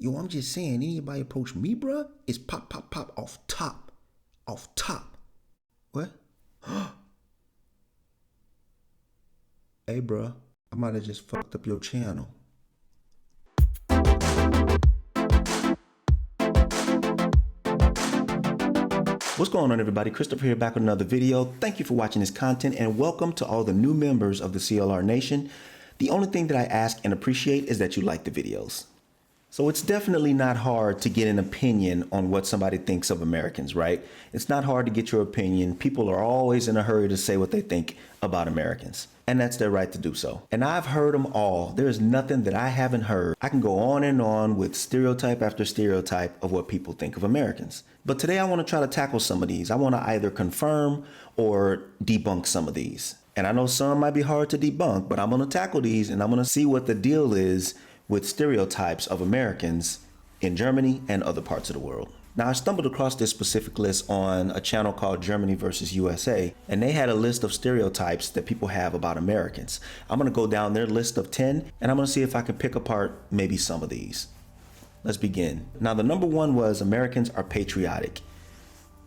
Yo, I'm just saying, anybody approach me, bruh, it's pop, pop, pop off top. Off top. What? Hey, bruh, I might have just fucked up your channel. What's going on, everybody? Christopher here, back with another video. Thank you for watching this content and welcome to all the new members of the CLR Nation. The only thing that I ask and appreciate is that you like the videos. So it's definitely not hard to get an opinion on what somebody thinks of Americans, right? It's not hard to get your opinion. People are always in a hurry to say what they think about Americans, and that's their right to do so. And I've heard them all. There's nothing that I haven't heard. I can go on and on with stereotype after stereotype of what people think of Americans. But today I want to try to tackle some of these. I want to either confirm or debunk some of these. And I know some might be hard to debunk, but I'm going to tackle these and I'm going to see what the deal is with stereotypes of Americans in Germany and other parts of the world. Now, I stumbled across this specific list on a channel called Germany versus USA, and they had a list of stereotypes that people have about Americans. I'm gonna go down their list of 10, and I'm gonna see if I can pick apart maybe some of these. Let's begin. Now, the number one was Americans are patriotic.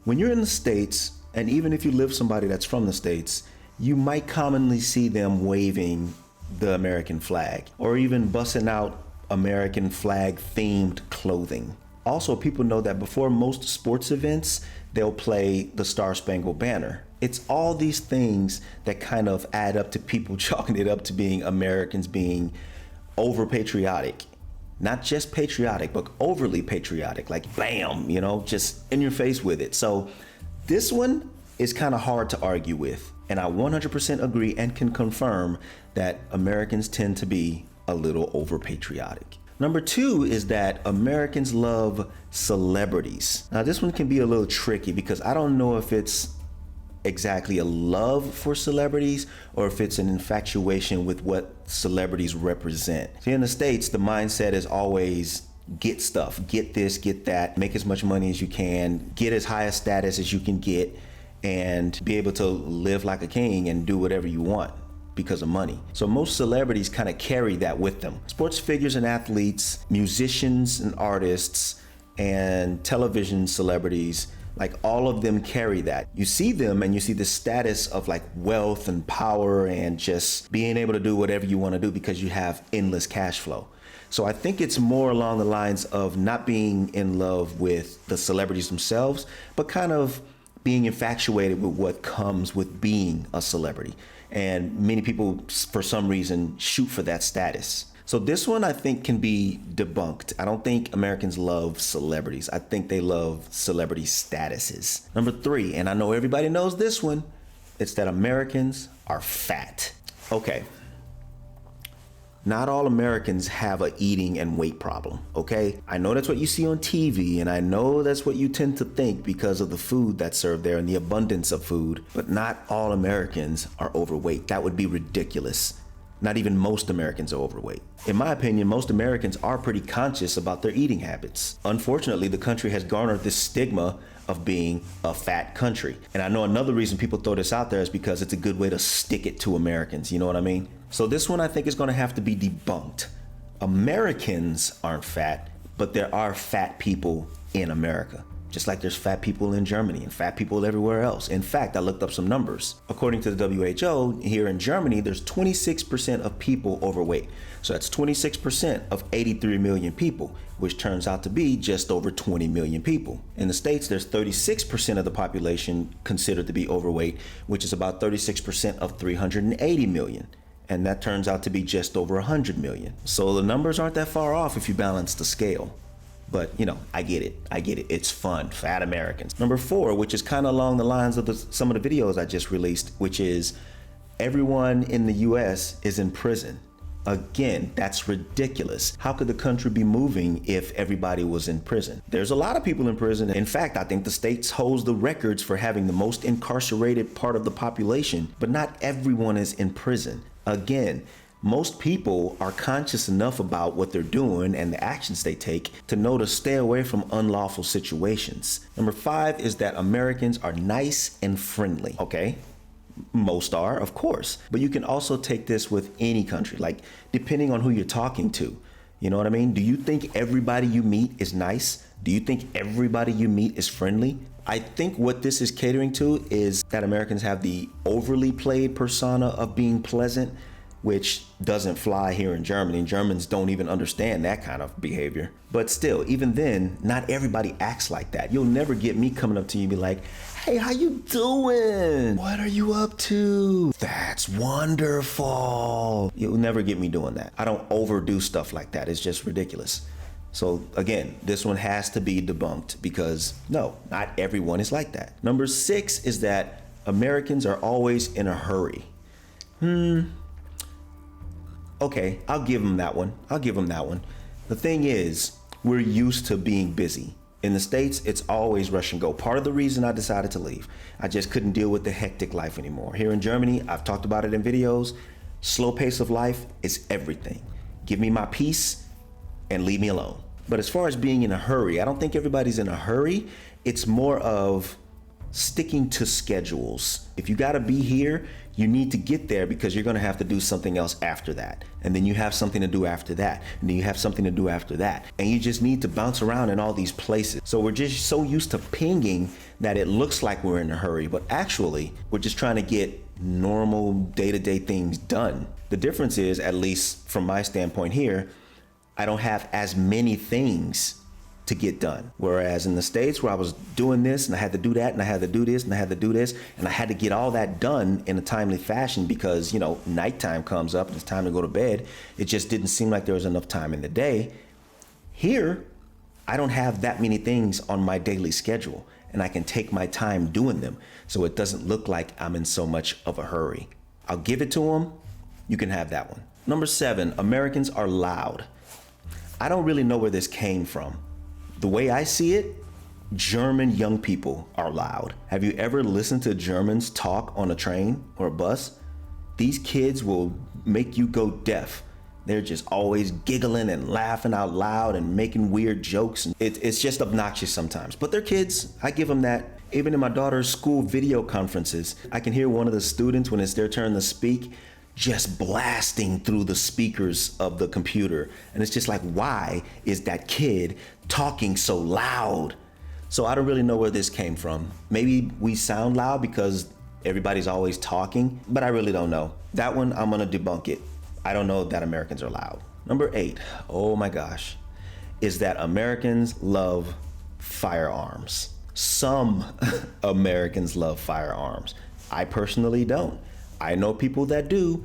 When you're in the States, and even if you live somebody that's from the States, you might commonly see them waving the American flag, or even busting out American flag themed clothing. Also, people know that before most sports events, they'll play the Star Spangled Banner. It's all these things that kind of add up to people chalking it up to being Americans being over patriotic. Not just patriotic, but overly patriotic, like bam, you know, just in your face with it. So this one is kind of hard to argue with. And I 100% agree and can confirm that Americans tend to be a little over patriotic. Number two is that Americans love celebrities. Now this one can be a little tricky because I don't know if it's exactly a love for celebrities or if it's an infatuation with what celebrities represent. See, in the States, the mindset is always get stuff, get this, get that, make as much money as you can, get as high a status as you can get, and be able to live like a king and do whatever you want because of money. So most celebrities kind of carry that with them. Sports figures and athletes, musicians and artists, and television celebrities, like all of them carry that. You see them and you see the status of like wealth and power and just being able to do whatever you want to do because you have endless cash flow. So I think it's more along the lines of not being in love with the celebrities themselves, but kind of being infatuated with what comes with being a celebrity. And many people, for some reason, shoot for that status. So this one I think can be debunked. I don't think Americans love celebrities. I think they love celebrity statuses. Number three, and I know everybody knows this one, it's that Americans are fat. Okay. Not all Americans have a eating and weight problem, okay? I know that's what you see on TV, and I know that's what you tend to think because of the food that's served there and the abundance of food, but not all Americans are overweight. That would be ridiculous. Not even most Americans are overweight. In my opinion, most Americans are pretty conscious about their eating habits. Unfortunately, the country has garnered this stigma of being a fat country. And I know another reason people throw this out there is because it's a good way to stick it to Americans, you know what I mean? So this one I think is gonna have to be debunked. Americans aren't fat, but there are fat people in America. Just like there's fat people in Germany and fat people everywhere else. In fact, I looked up some numbers. According to the WHO, here in Germany, there's 26% of people overweight. So that's 26% of 83 million people, which turns out to be just over 20 million people. In the States, there's 36% of the population considered to be overweight, which is about 36% of 380 million. And that turns out to be just over 100 million. So the numbers aren't that far off if you balance the scale. But, you know, I get it. It's fun. Fat Americans. Number four, which is kind of along the lines of some of the videos I just released, which is everyone in the US is in prison. Again, that's ridiculous. How could the country be moving if everybody was in prison? There's a lot of people in prison. In fact, I think the States holds the records for having the most incarcerated part of the population, but not everyone is in prison. Again, most people are conscious enough about what they're doing and the actions they take to know to stay away from unlawful situations. Number five is that Americans are nice and friendly, okay? Most are, of course, but you can also take this with any country, like depending on who you're talking to. You know what I mean? Do you think everybody you meet is nice? Do you think everybody you meet is friendly? I think what this is catering to is that Americans have the overly played persona of being pleasant, which doesn't fly here in Germany. Germans don't even understand that kind of behavior. But still, even then, not everybody acts like that. You'll never get me coming up to you and be like, hey, how you doing? What are you up to? That's wonderful. You'll never get me doing that. I don't overdo stuff like that. It's just ridiculous. So again, this one has to be debunked because no, not everyone is like that. Number 6 is that Americans are always in a hurry. Okay, I'll give them that one. The thing is, we're used to being busy. In the States, it's always rush and go. Part of the reason I decided to leave, I just couldn't deal with the hectic life anymore. Here in Germany, I've talked about it in videos, slow pace of life is everything. Give me my peace and leave me alone. But as far as being in a hurry, I don't think everybody's in a hurry. It's more of sticking to schedules. If you gotta be here, you need to get there because you're gonna have to do something else after that. And then you have something to do after that. And then you have something to do after that. And you just need to bounce around in all these places. So we're just so used to pinging that it looks like we're in a hurry, but actually we're just trying to get normal day-to-day things done. The difference is, at least from my standpoint here, I don't have as many things to get done. Whereas in the States, where I was doing this and I had to do that and I had to do this and I had to do this and I had to get all that done in a timely fashion because, you know, nighttime comes up and it's time to go to bed. It just didn't seem like there was enough time in the day. Here, I don't have that many things on my daily schedule and I can take my time doing them. So it doesn't look like I'm in so much of a hurry. I'll give it to them. You can have that one. Number 7, Americans are loud. I don't really know where this came from. The way I see it, German young people are loud. Have you ever listened to Germans talk on a train or a bus? These kids will make you go deaf. They're just always giggling and laughing out loud and making weird jokes. It's just obnoxious sometimes, but they're kids. I give them that. Even in my daughter's school video conferences, I can hear one of the students when it's their turn to speak just blasting through the speakers of the computer. And it's just like, why is that kid talking so loud? So I don't really know where this came from. Maybe we sound loud because everybody's always talking, but I really don't know. That one, I'm gonna debunk it. I don't know that Americans are loud. Number 8, oh my gosh, is that Americans love firearms. Some Americans love firearms. I personally don't. I know people that do.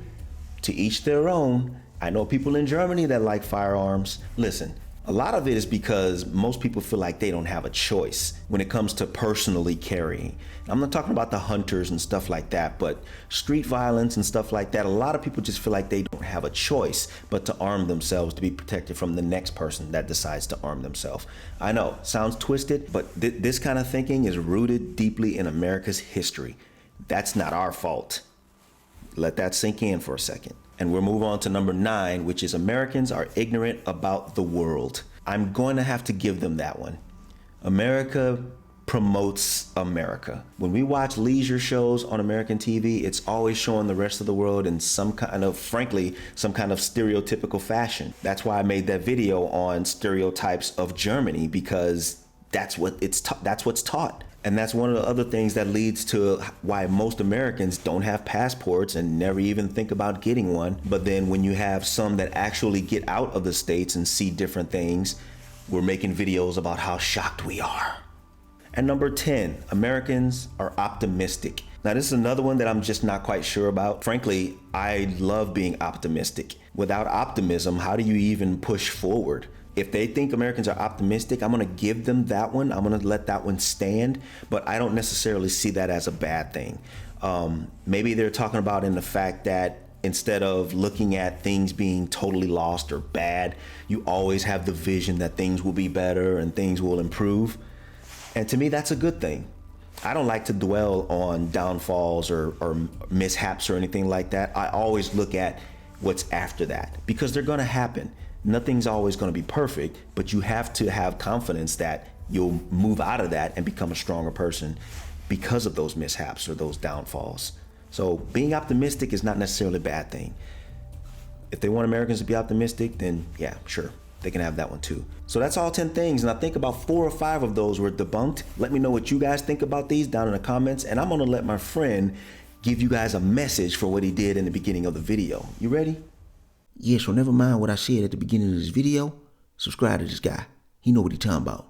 To each their own. I know people in Germany that like firearms. Listen, a lot of it is because most people feel like they don't have a choice when it comes to personally carrying. I'm not talking about the hunters and stuff like that, but street violence and stuff like that. A lot of people just feel like they don't have a choice but to arm themselves to be protected from the next person that decides to arm themselves. I know, sounds twisted, but this kind of thinking is rooted deeply in America's history. That's not our fault. Let that sink in for a second. And we'll move on to number 9, which is Americans are ignorant about the world. I'm going to have to give them that one. America promotes America. When we watch leisure shows on American TV, it's always showing the rest of the world in some kind of, frankly, some kind of stereotypical fashion. That's why I made that video on stereotypes of Germany, because that's what's taught. And that's one of the other things that leads to why most Americans don't have passports and never even think about getting one. But then when you have some that actually get out of the States and see different things, we're making videos about how shocked we are. And number 10, Americans are optimistic. Now, this is another one that I'm just not quite sure about. Frankly, I love being optimistic. Without optimism, how do you even push forward? If they think Americans are optimistic, I'm gonna give them that one. I'm gonna let that one stand, but I don't necessarily see that as a bad thing. Maybe they're talking about in the fact that instead of looking at things being totally lost or bad, you always have the vision that things will be better and things will improve. And to me, that's a good thing. I don't like to dwell on downfalls or mishaps or anything like that. I always look at what's after that because they're gonna happen. Nothing's always going to be perfect, but you have to have confidence that you'll move out of that and become a stronger person because of those mishaps or those downfalls. So being optimistic is not necessarily a bad thing. If they want Americans to be optimistic, then yeah, sure. they can have that one too. So that's all 10 things, and I think about 4 or 5 of those were debunked. Let me know what you guys think about these down in the comments, and I'm gonna let my friend give you guys a message for what he did in the beginning of the video. You ready? Yeah, so never mind what I said at the beginning of this video. Subscribe to this guy. He know what he talking about.